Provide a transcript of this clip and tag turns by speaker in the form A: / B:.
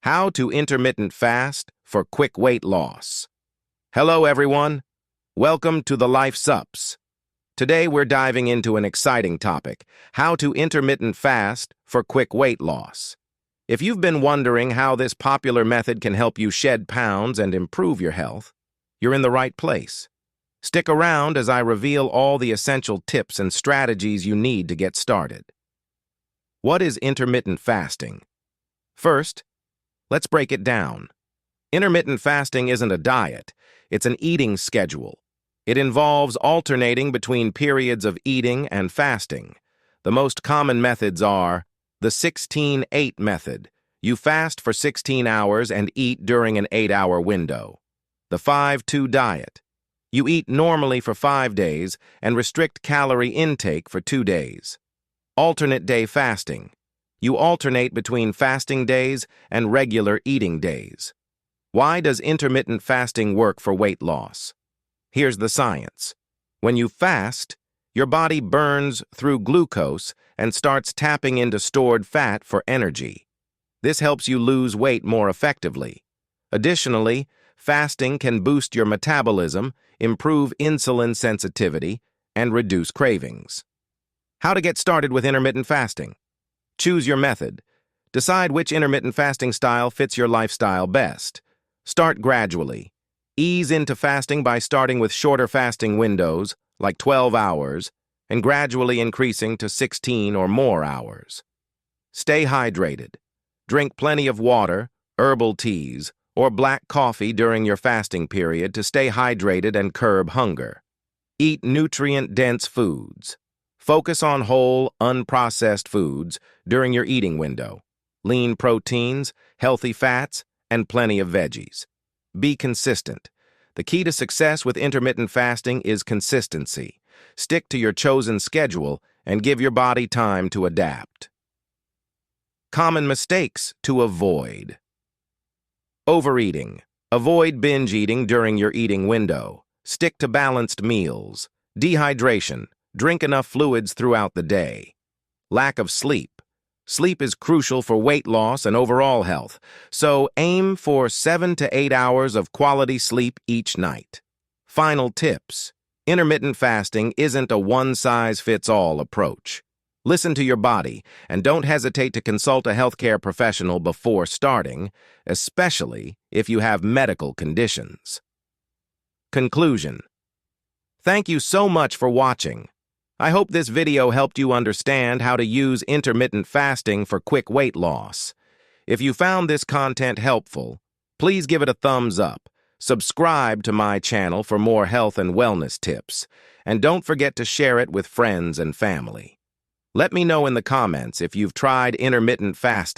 A: How to intermittent fast for quick weight loss. Hello, everyone. Welcome to TheLifeSupps. Today, we're diving into an exciting topic, how to intermittent fast for quick weight loss. If you've been wondering how this popular method can help you shed pounds and improve your health, you're in the right place. Stick around as I reveal all the essential tips and strategies you need to get started. What is intermittent fasting? First, let's break it down. Intermittent fasting isn't a diet, it's an eating schedule. It involves alternating between periods of eating and fasting. The most common methods are the 16-8 method. You fast for 16 hours and eat during an 8-hour window. The 5-2 diet. You eat normally for 5 days and restrict calorie intake for 2 days. Alternate day fasting. You alternate between fasting days and regular eating days. Why does intermittent fasting work for weight loss? Here's the science. When you fast, your body burns through glucose and starts tapping into stored fat for energy. This helps you lose weight more effectively. Additionally, fasting can boost your metabolism, improve insulin sensitivity, and reduce cravings. How to get started with intermittent fasting? Choose your method. Decide which intermittent fasting style fits your lifestyle best. Start gradually. Ease into fasting by starting with shorter fasting windows, like 12 hours, and gradually increasing to 16 or more hours. Stay hydrated. Drink plenty of water, herbal teas, or black coffee during your fasting period to stay hydrated and curb hunger. Eat nutrient-dense foods. Focus on whole, unprocessed foods during your eating window. Lean proteins, healthy fats, and plenty of veggies. Be consistent. The key to success with intermittent fasting is consistency. Stick to your chosen schedule and give your body time to adapt. Common mistakes to avoid. Overeating. Avoid binge eating during your eating window. Stick to balanced meals. Dehydration. Drink enough fluids throughout the day. Lack of sleep. Sleep is crucial for weight loss and overall health, so aim for 7 to 8 hours of quality sleep each night. Final tips. Intermittent fasting isn't a one-size-fits-all approach. Listen to your body and don't hesitate to consult a healthcare professional before starting, especially if you have medical conditions. Conclusion. Thank you so much for watching. I hope this video helped you understand how to use intermittent fasting for quick weight loss. If you found this content helpful, please give it a thumbs up, subscribe to my channel for more health and wellness tips, and don't forget to share it with friends and family. Let me know in the comments if you've tried intermittent fasting.